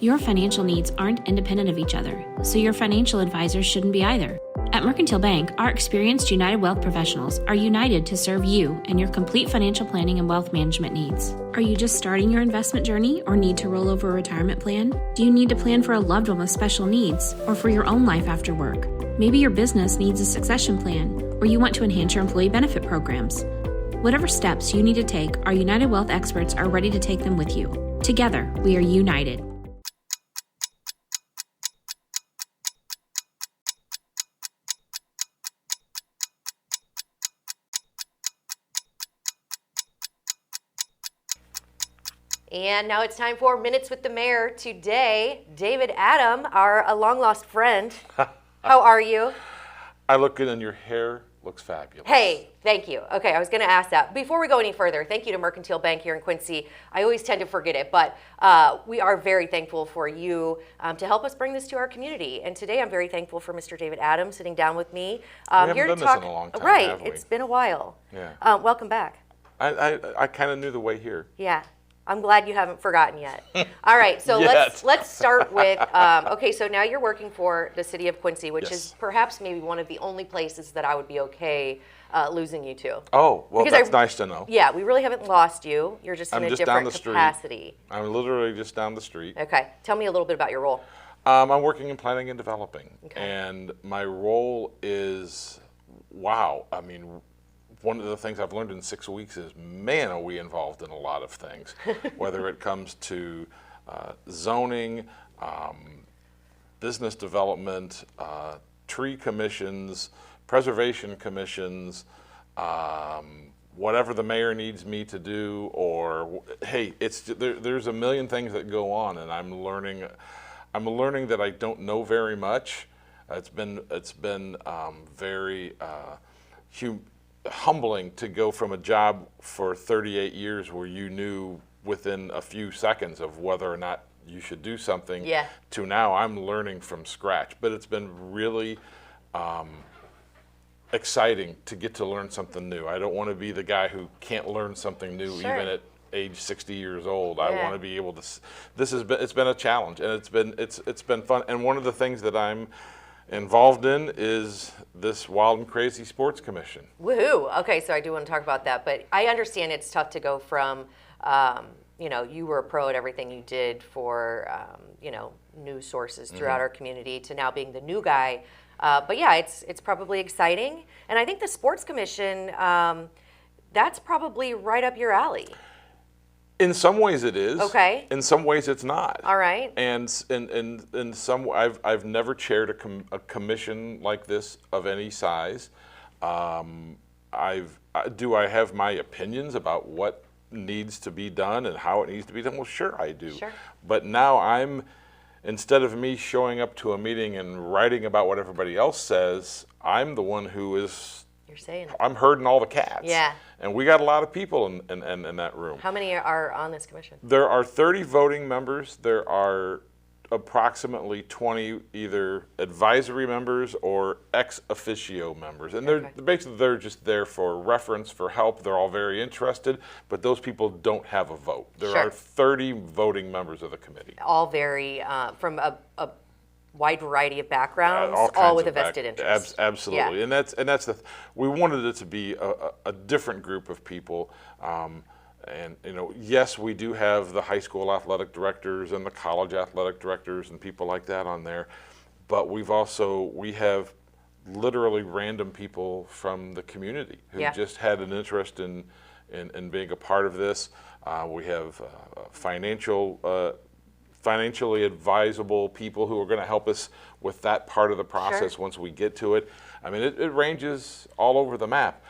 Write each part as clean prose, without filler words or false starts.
Your financial needs aren't independent of each other, so your financial advisors shouldn't be either. At Mercantile Bank, our experienced United Wealth professionals are united to serve you and your complete financial planning and wealth management needs. Are you just starting your investment journey or need to roll over a retirement plan? Do you need to plan for a loved one with special needs or for your own life after work? Maybe your business needs a succession plan or you want to enhance your employee benefit programs. Whatever steps you need to take, our United Wealth experts are ready to take them with you. Together, we are united. And now it's time for Minutes with the Mayor. Today, David Adam, our long-lost friend. How are you? I look good and your hair looks fabulous. Hey, thank you. Okay, I was going to ask that. Before we go any further, thank you to Mercantile Bank here in Quincy. I always tend to forget it, but we are very thankful for you to help us bring this to our community. And today I'm very thankful for Mr. David Adam sitting down with me. We haven't done this in a long time, right, have we? It's been a while. Yeah. Welcome back. I kind of knew the way here. Yeah. I'm glad you haven't forgotten yet. All right, so let's start with, okay, so now you're working for the City of Quincy, which is perhaps maybe one of the only places that I would be okay losing you to. Oh, well, that's nice to know. Yeah, we really haven't lost you. You're just in a different capacity. I'm literally just down the street. Okay, tell me a little bit about your role. I'm working in planning and developing, and my role is, wow, I mean, one of the things I've learned in 6 weeks is, man, are we involved in a lot of things, whether it comes to zoning, business development, tree commissions, preservation commissions, whatever the mayor needs me to do, or hey, there's a million things that go on, and I'm learning that I don't know very much. It's been very humbling to go from a job for 38 years where you knew within a few seconds of whether or not you should do something to now I'm learning from scratch. But it's been really exciting to get to learn something new. I don't want to be the guy who can't learn something new even at age 60 years old. I want to be able to. It's been a challenge, and it's been fun. And one of the things that I'm involved in is this Wild and Crazy Sports Commission. Woohoo! Okay, so I do want to talk about that, but I understand it's tough to go from, you were a pro at everything you did for, news sources throughout our community to now being the new guy. But yeah, it's probably exciting, and I think the Sports Commission, that's probably right up your alley. In some ways it is. Okay. In some ways it's not. All right. And in some, I've never chaired a commission like this of any size. Do I have my opinions about what needs to be done and how it needs to be done? Well, sure I do. Sure. But now instead of me showing up to a meeting and writing about what everybody else says, I'm the one who is. You're saying it. I'm herding all the cats. Yeah. And we got a lot of people in that room. How many are on this commission? There are 30 voting members. There are approximately 20 either advisory members or ex officio members. And they're just there for reference, for help. They're all very interested, but those people don't have a vote. There are 30 voting members of the committee. All very from a wide variety of backgrounds, all with a vested interest. Absolutely, and that's we wanted it to be a different group of people, and yes, we do have the high school athletic directors and the college athletic directors and people like that on there, but we have literally random people from the community who just had an interest in being a part of this. We have financially advisable people who are going to help us with that part of the process once we get to it. I mean, it ranges all over the map.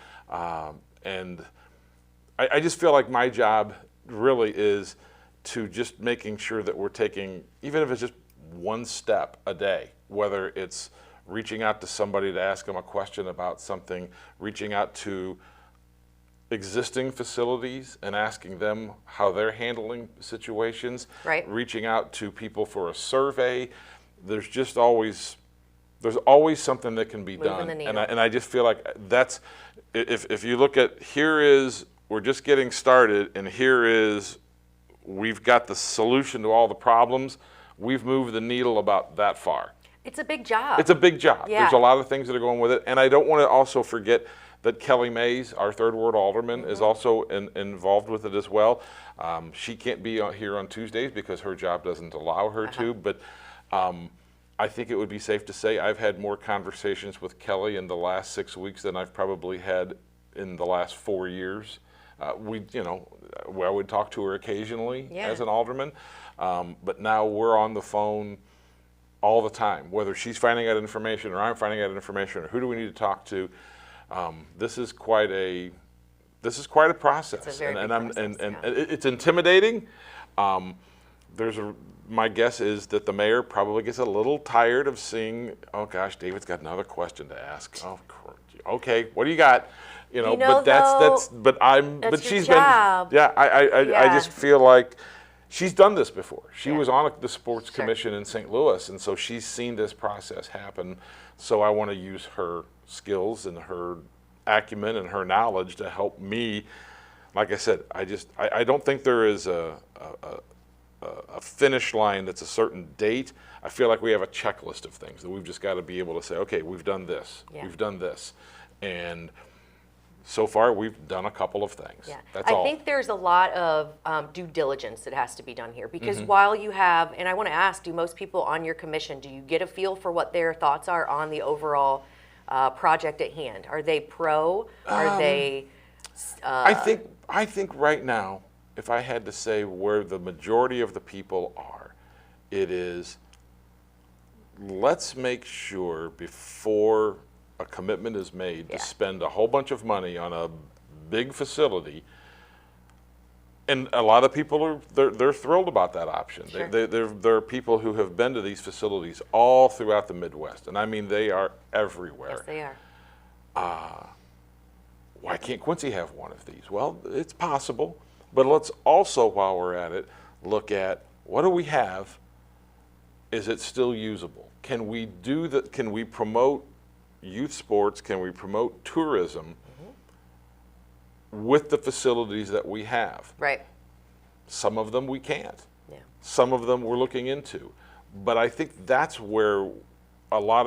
And I just feel like my job really is to just making sure that we're taking, even if it's just one step a day, whether it's reaching out to somebody to ask them a question about something, reaching out to existing facilities and asking them how they're handling situations, reaching out to people for a survey. There's always something that can be done, and I just feel like that's, if you look at, we're just getting started, and we've got the solution to all the problems. we've moved the needle about that far. It's a big job. It's a big job. Yeah. There's a lot of things that are going with it. And I don't want to also forget that Kelly Mays, our third ward alderman, is also involved with it as well. She can't be here on Tuesdays because her job doesn't allow her to, but I think it would be safe to say I've had more conversations with Kelly in the last 6 weeks than I've probably had in the last 4 years. I would talk to her occasionally as an alderman, but now we're on the phone all the time, whether she's finding out information or I'm finding out information or who do we need to talk to. This is quite a process. It's a very big process, and it's intimidating. My guess is that the mayor probably gets a little tired of seeing, oh gosh, David's got another question to ask. Oh, okay, what do you got? But she's job. been, I just feel like she's done this before. She was on the sports commission in St. Louis, and so she's seen this process happen. So I want to use her skills and her acumen and her knowledge to help me. Like I said, I don't think there is a finish line that's a certain date. I feel like we have a checklist of things that we've just got to be able to say, okay, we've done this, we've done this, and so far we've done a couple of things. Yeah. That's all. I think there's a lot of due diligence that has to be done here because while you have, and I want to ask, do most people on your commission, do you get a feel for what their thoughts are on the overall project at hand? Are they pro? Are they? I think right now, if I had to say where the majority of the people are, it is, let's make sure before a commitment is made to spend a whole bunch of money on a big facility, and a lot of people they're thrilled about that option. Sure. There are people who have been to these facilities all throughout the Midwest, and I mean they are everywhere. Yes, they are. Why can't Quincy have one of these? Well, it's possible. But let's also, while we're at it, look at what do we have? Is it still usable? Can we do that? Can we promote youth sports? Can we promote tourism with the facilities that we have? Right. Some of them we can't. Yeah. Some of them we're looking into. But I think that's where a lot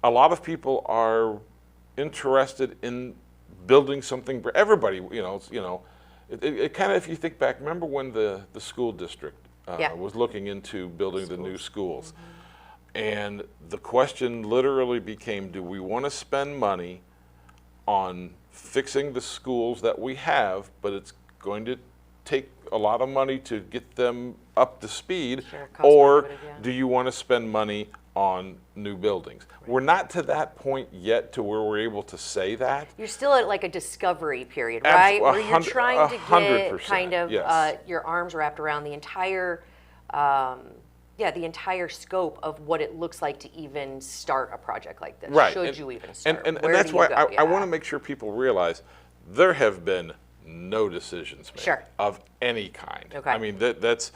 of people are interested in building something. Everybody, It kind of, if you think back, remember when the school district was looking into building the new schools? And the question literally became, do we want to spend money on fixing the schools that we have, but it's going to take a lot of money to get them up to speed, or do you want to spend money on new buildings? We're not to that point yet to where we're able to say that. You're still at like a discovery period, right? Where you're trying to get 100%, kind of yes. Your arms wrapped around the entire, the entire scope of what it looks like to even start a project like this. Right. Should you even start? And that's why I want to make sure people realize there have been no decisions made of any kind. Okay. I mean that's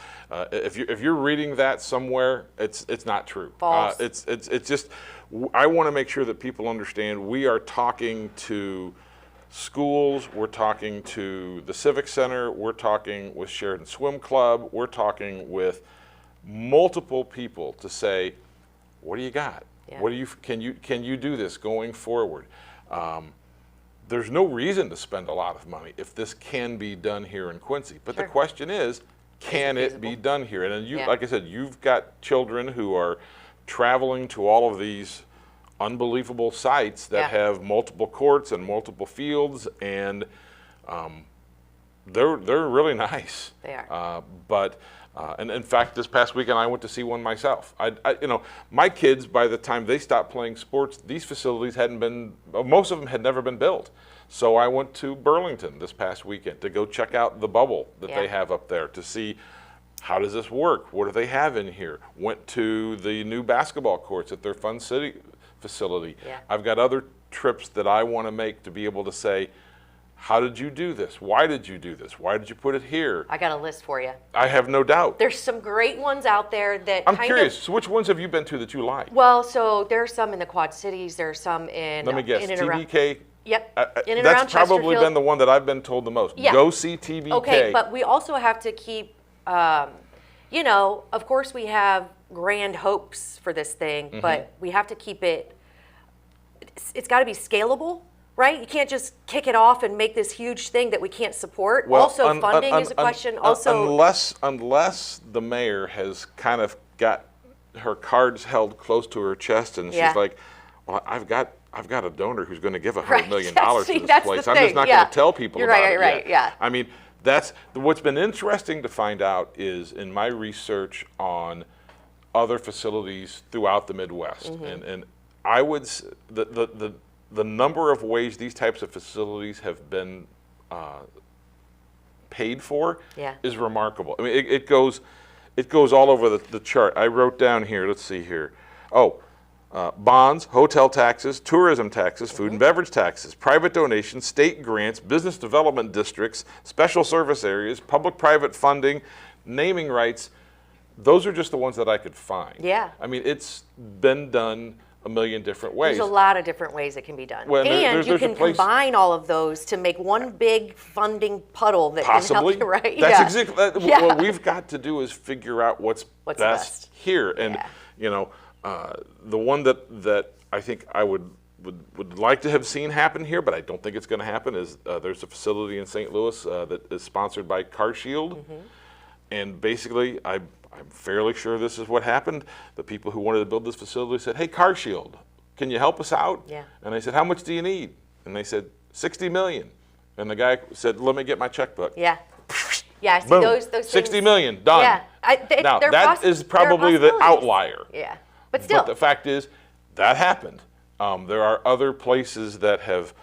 if you're reading that somewhere, it's not true. False. It's just, I want to make sure that people understand we are talking to schools, we're talking to the Civic Center, we're talking with Sheridan Swim Club, we're talking with multiple people to say, what do you got? Yeah. What do you can you do this going forward? There's no reason to spend a lot of money if this can be done here in Quincy. But the question is, can it be done here? And you, like I said, you've got children who are traveling to all of these unbelievable sites that have multiple courts and multiple fields, and they're really nice. They are. And in fact, this past weekend I went to see one myself. My kids, by the time they stopped playing sports, these facilities hadn't been, most of them had never been built. So I went to Burlington this past weekend to go check out the bubble that they have up there to see how does this work? What do they have in here? Went to the new basketball courts at their Fun City facility. Yeah. I've got other trips that I want to make to be able to say, how did you do this? Why did you do this? Why did you put it here? I got a list for you. I have no doubt. There's some great ones out there that I'm curious. So which ones have you been to that you like? Well, so there's some in the Quad Cities. There's some in. Let me guess. In and TBK. Yep. In and that's around probably Chesterfield. been the one that I've been told the most. Yeah. Go see TBK. Okay, but we also have to keep. you know, of course we have grand hopes for this thing, but we have to keep it's got to be scalable, right? You can't just kick it off and make this huge thing that we can't support. Well, also, funding is a question. Also, unless the mayor has kind of got her cards held close to her chest, and she's like, "Well, I've got a donor who's going to give $100 million to this place. I'm just not going to tell people about it yet." Yeah. I mean, that's what's been interesting to find out is in my research on other facilities throughout the Midwest, and I would the number of ways these types of facilities have been paid for is remarkable. I mean, it goes all over the chart. I wrote down here, let's see here. Bonds, hotel taxes, tourism taxes, food and beverage taxes, private donations, state grants, business development districts, special service areas, public-private funding, naming rights. Those are just the ones that I could find. Yeah. I mean, it's been done a million different ways. There's a lot of different ways it can be done. Well, and you can combine all of those to make one big funding puddle that can help you, right? That's exactly what we've got to do is figure out what's best here. And you know, the one that I think I would like to have seen happen here, but I don't think it's going to happen, is there's a facility in St. Louis that is sponsored by CarShield. And basically, I'm fairly sure this is what happened. The people who wanted to build this facility said, "Hey, CarShield, can you help us out?" Yeah. And they said, "How much do you need?" And they said, $60 million. And the guy said, "Let me get my checkbook." Yeah. Yeah, I see Boom. those $60 things. million, done. Yeah. Now, that is probably the outlier. Yeah. But still. But the fact is, that happened. There are other places that have,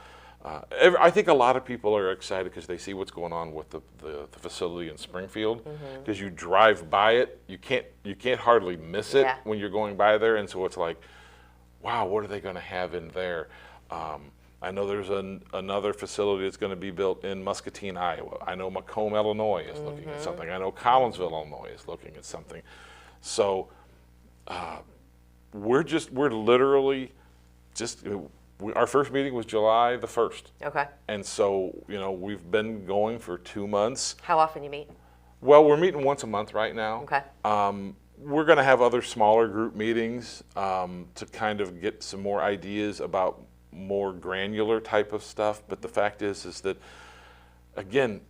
I think a lot of people are excited because they see what's going on with the facility in Springfield. Because you drive by it, you can't hardly miss it when you're going by there. And so it's like, wow, what are they going to have in there? I know there's another facility that's going to be built in Muscatine, Iowa. I know Macomb, Illinois is looking at something. I know Collinsville, Illinois is looking at something. So we're literally just, our first meeting was July the 1st. Okay. And so, you know, we've been going for 2 months. How often you meet? Well, we're meeting once a month right now. Okay. We're going to have other smaller group meetings to kind of get some more ideas about more granular type of stuff. But the fact is that, again,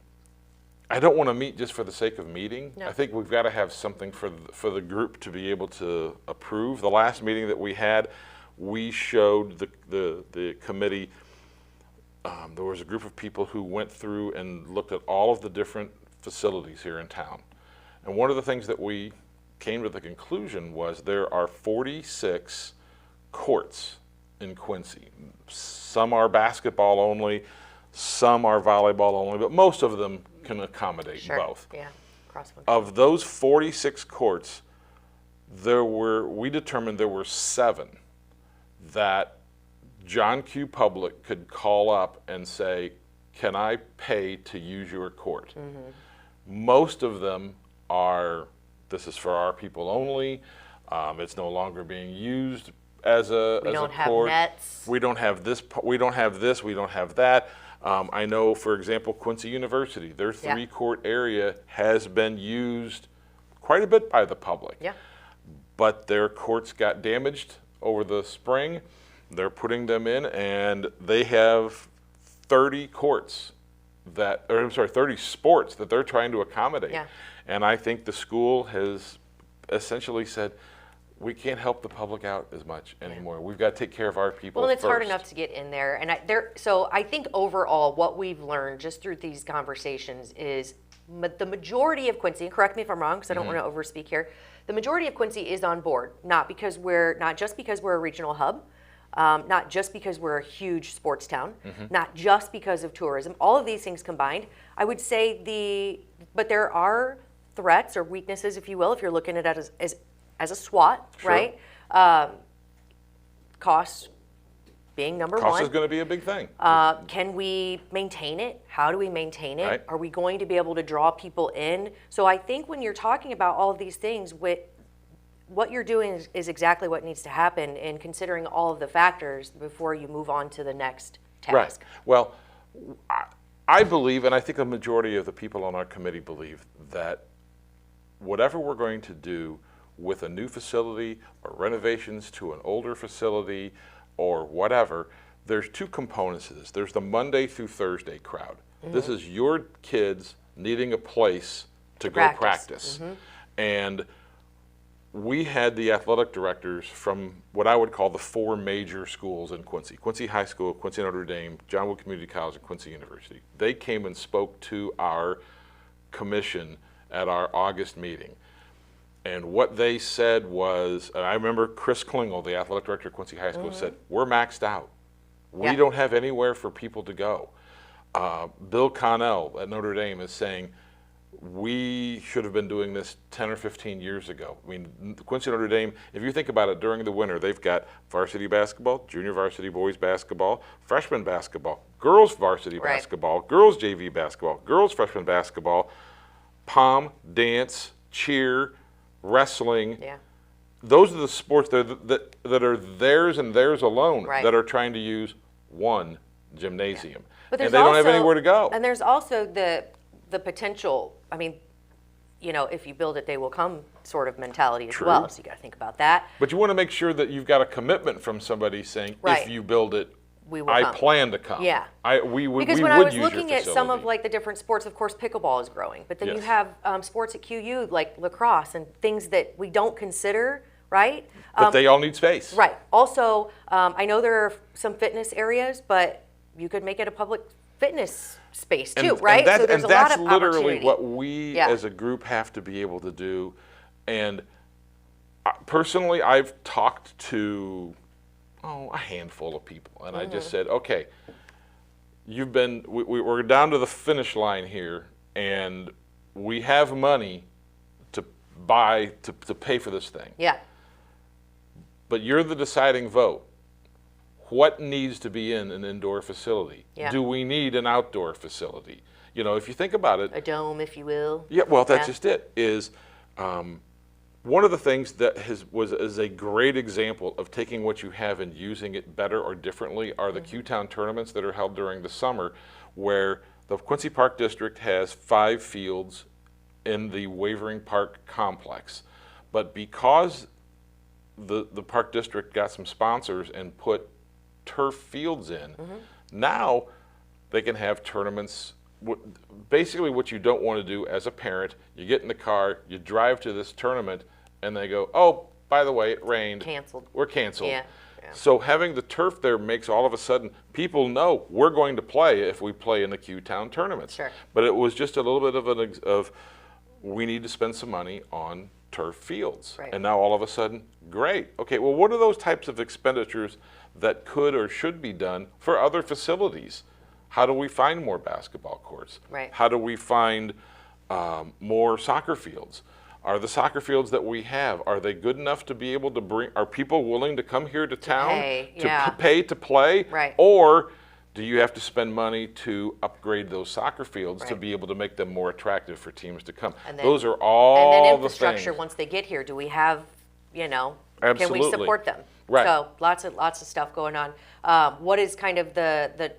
I don't want to meet just for the sake of meeting. No. I think we've got to have something for the group to be able to approve. The last meeting that we had, we showed the committee, there was a group of people who went through and looked at all of the different facilities here in town. And one of the things that we came to the conclusion was there are 46 courts in Quincy. Some are basketball only, some are volleyball only, but most of them can accommodate both. Yeah, cross-country. Of those 46 courts, we determined there were 7 that John Q. Public could call up and say, "Can I pay to use your court?" Most of them are, "This is for our people only. It's no longer being used as a court. We don't have nets. We don't have this. We don't have this. We don't have that." I know, for example, Quincy University, their 3-court area has been used quite a bit by the public. Yeah. But their courts got damaged over the spring. They're putting them in, and they have 30 courts 30 sports that they're trying to accommodate. Yeah. And I think the school has essentially said, we can't help the public out as much anymore. We've got to take care of our people Well, and it's first. hard enough to get in there. And so I think overall what we've learned just through these conversations is the majority of Quincy, and correct me if I'm wrong because I don't want to overspeak here, the majority of Quincy is on board, not just because we're a regional hub, not just because we're a huge sports town, not just because of tourism, all of these things combined. I would say but there are threats or weaknesses, if you will, if you're looking at it as a SWOT, right? Cost being number one. Cost is going to be a big thing. Can we maintain it? How do we maintain it? Right. Are we going to be able to draw people in? So I think when you're talking about all of these things, what you're doing is exactly what needs to happen in considering all of the factors before you move on to the next task. Right. Well, I believe, and I think a majority of the people on our committee believe, that whatever we're going to do with a new facility or renovations to an older facility or whatever, there's two components to this. There's the Monday through Thursday crowd. This is your kids needing a place to go practice. And we had the athletic directors from what I would call the four major schools in Quincy: Quincy High School, Quincy Notre Dame, John Wood Community College, and Quincy University. They came and spoke to our commission at our August meeting. And what they said was, and I remember Chris Klingel, the athletic director of Quincy High School, said, we're maxed out. We don't have anywhere for people to go. Bill Connell at Notre Dame is saying, we should have been doing this 10 or 15 years ago. I mean, Quincy Notre Dame, if you think about it, during the winter, they've got varsity basketball, junior varsity boys basketball, freshman basketball, girls varsity basketball, girls JV basketball, girls freshman basketball, pom, dance, cheer, wrestling. Those are the sports that are theirs and theirs alone that are trying to use one gymnasium. But and they don't have anywhere to go. And there's also the potential, I mean, you know, if you build it, they will come sort of mentality as well. So you got to think about that. But you want to make sure that you've got a commitment from somebody saying, if you build it, I plan to come. Because when I was looking at some of like the different sports, of course, pickleball is growing, but then you have sports at QU like lacrosse and things that we don't consider, right? But they all need space. Right. Also, I know there are some fitness areas, but you could make it a public fitness space too, right? So there's a lot of literally opportunity. what we as a group have to be able to do. And personally, I've talked to a handful of people, and I just said, okay, we're down to the finish line here, and we have money to pay for this thing. But you're the deciding vote. What needs to be in an indoor facility? Do we need an outdoor facility? You know, if you think about it. A dome, if you will. Yeah, well, that's just it. Is one of the things that is a great example of taking what you have and using it better or differently are the Q-Town tournaments that are held during the summer, where the Quincy Park District has 5 fields in the Wavering Park complex. But because the Park District got some sponsors and put turf fields in, now they can have tournaments. Basically what you don't want to do as a parent, you get in the car, you drive to this tournament, and they go, oh, by the way, it rained. Canceled. We're canceled. So having the turf there makes all of a sudden people know we're going to play if we play in the Q-Town tournaments. But it was just a little bit of we need to spend some money on turf fields. And now all of a sudden, great. Okay, well, what are those types of expenditures that could or should be done for other facilities? How do we find more basketball courts? How do we find more soccer fields? Are the soccer fields that we have, are they good enough to be able to bring, are people willing to come here to town to pay to play? Or do you have to spend money to upgrade those soccer fields to be able to make them more attractive for teams to come? And then, those are all and then the infrastructure things. Once they get here, do we have, you know, Absolutely. can we support them? So lots of stuff going on. What is kind of the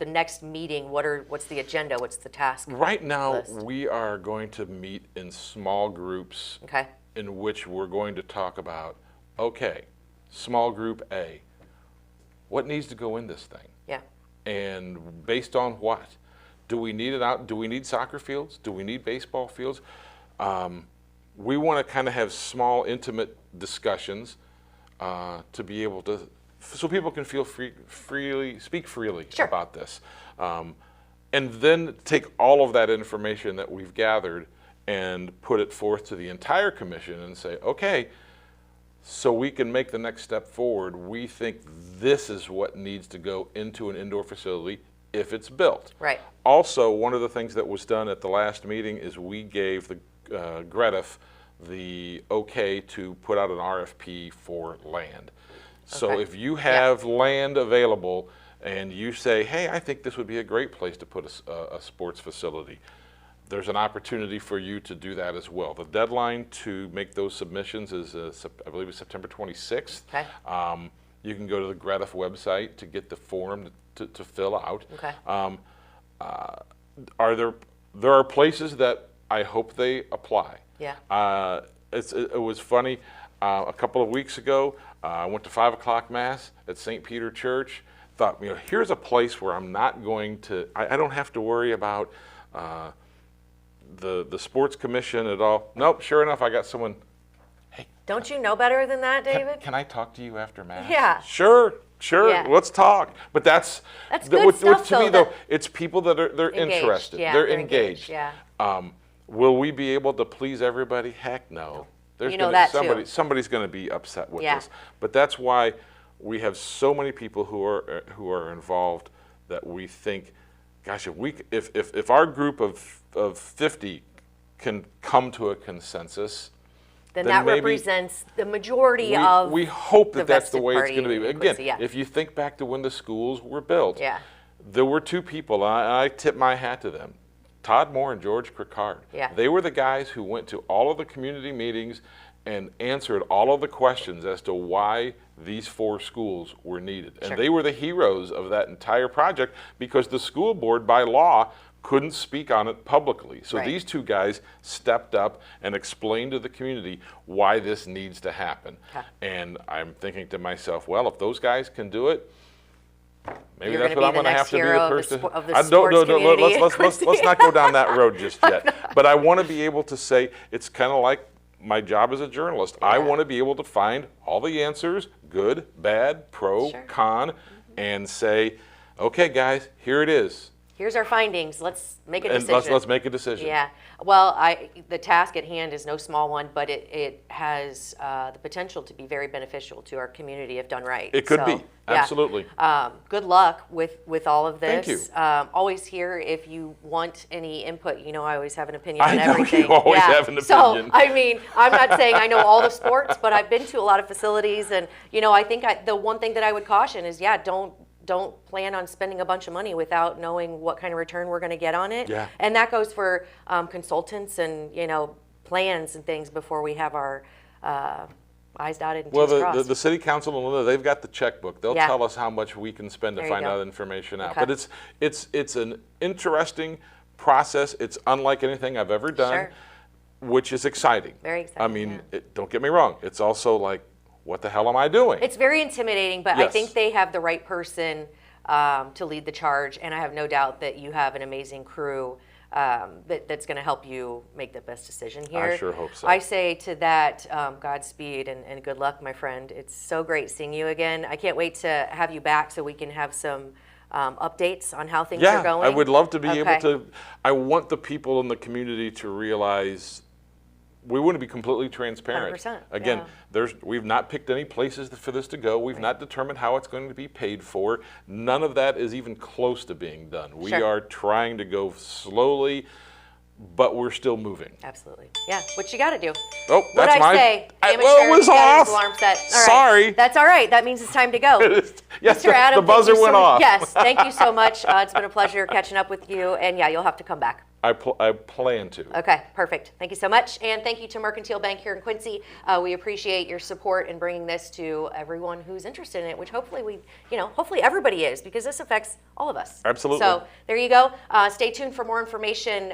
next meeting? What's the agenda? What's the task? Right now, list? we are going to meet in small groups in which we're going to talk about, okay, small group A, what needs to go in this thing? And based on what? Do we need do we need soccer fields? Do we need baseball fields? We want to kind of have small, intimate discussions to be able to, so people can feel speak freely about this. And then take all of that information that we've gathered and put it forth to the entire commission and say, okay, so we can make the next step forward. We think this is what needs to go into an indoor facility if it's built. Also, one of the things that was done at the last meeting is we gave the GREDF the okay to put out an RFP for land. So if you have land available and you say, hey, I think this would be a great place to put a sports facility, there's an opportunity for you to do that as well. The deadline to make those submissions is, I believe, it's September 26th. You can go to the GREDF website to get the form to fill out. There are places that I hope they apply. Yeah. It was funny. A couple of weeks ago, I went to 5 o'clock Mass at St. Peter Church. Thought, here's a place where I'm not going to, I don't have to worry about the Sports Commission at all. Nope, sure enough, I got someone, hey. Don't you know better than that, David? Can I talk to you after Mass? Yeah. Sure, Yeah. let's talk. But that's good stuff, to me, though, though, it's people that they're engaged. interested. Yeah, they're engaged. Yeah. Will we be able to please everybody? Heck no. There's You know that too. Somebody's going to be upset with Yeah. this. But that's why we have so many people who are involved that we think, gosh, if our group of 50 can come to a consensus, then that maybe represents the majority of we hope that that's the vested way it's party going to be. in Again, Quincy, yeah. if you think back to when the schools were built, Yeah. there were two people, and I tip my hat to them. Todd Moore and George Cricard. Yeah. They were the guys who went to all of the community meetings and answered all of the questions as to why these 4 schools were needed. Sure. And they were the heroes of that entire project because the school board, by law, couldn't speak on it publicly. So Right. these two guys stepped up and explained to the community why this needs to happen. Okay. And I'm thinking to myself, well, if those guys can do it, maybe You're that's gonna what be I'm the going to next have to be hero the of the person. spo- of the I don't- sports community in let's not go down that road just yet. But I want to be able to say, it's kind of like my job as a journalist. I Yeah. want to be able to find all the answers, good, bad, pro, Sure. con, and say, okay, guys, here it is. Here's our findings. Let's make a And decision. let's make a decision. Yeah. Well, the task at hand is no small one, but it has the potential to be very beneficial to our community if done right. It could So, be, yeah. absolutely. Good luck with all of this. Thank you. Always here if you want any input. I always have an opinion I on know everything. you always have an opinion. So, I mean, I'm not saying I know all the sports, but I've been to a lot of facilities, and I think the one thing that I would caution is, don't plan on spending a bunch of money without knowing what kind of return we're going to get on it. Yeah. And that goes for consultants and plans and things before we have our I's dotted and T's Well, crossed. the city council, they've got the checkbook. They'll Yeah. tell us how much we can spend to There you find go. out information out. Okay. But it's an interesting process. It's unlike anything I've ever done, Sure. which is exciting. Very exciting, I mean, don't get me wrong. It's also like, what the hell am I doing? It's very intimidating, but I Yes. think they have the right person to lead the charge, and I have no doubt that you have an amazing crew that's going to help you make the best decision here. I sure hope so. I say to that, Godspeed and good luck, my friend. It's so great seeing you again. I can't wait to have you back so we can have some updates on how things are going. I would love to be able Okay. to. I want the people in the community to realize we want to be completely transparent. 100%, Again, yeah. we've not picked any places for this to go. We've not determined how it's going to be paid for. None of that is even close to being done. We Sure. are trying to go slowly, but we're still moving. Absolutely. Yeah, what you got to do. Oh, What'd that's I say? well, Amateur, it was you got off. his alarm set. All right. Sorry. That's all right. That means it's time to go. Yes, Mr. Adam, the buzzer thank you went so, off. Yes, thank you so much. It's been a pleasure catching up with you. And yeah, you'll have to come back. I plan to. Okay, perfect. Thank you so much. And thank you to Mercantile Bank here in Quincy. We appreciate your support in bringing this to everyone who's interested in it, which hopefully hopefully everybody is, because this affects all of us. Absolutely. So there you go. Stay tuned for more information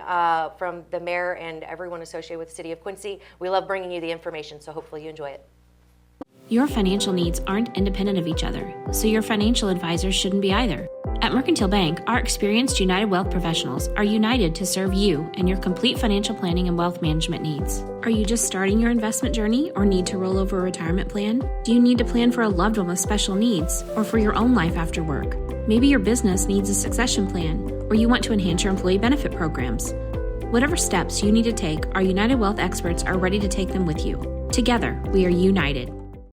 from the mayor and everyone associated with the City of Quincy. We love bringing you the information, so hopefully you enjoy it. Your financial needs aren't independent of each other, so your financial advisors shouldn't be either. At Mercantile Bank, our experienced United Wealth professionals are united to serve you and your complete financial planning and wealth management needs. Are you just starting your investment journey or need to roll over a retirement plan? Do you need to plan for a loved one with special needs or for your own life after work? Maybe your business needs a succession plan or you want to enhance your employee benefit programs. Whatever steps you need to take, our United Wealth experts are ready to take them with you. Together, we are united.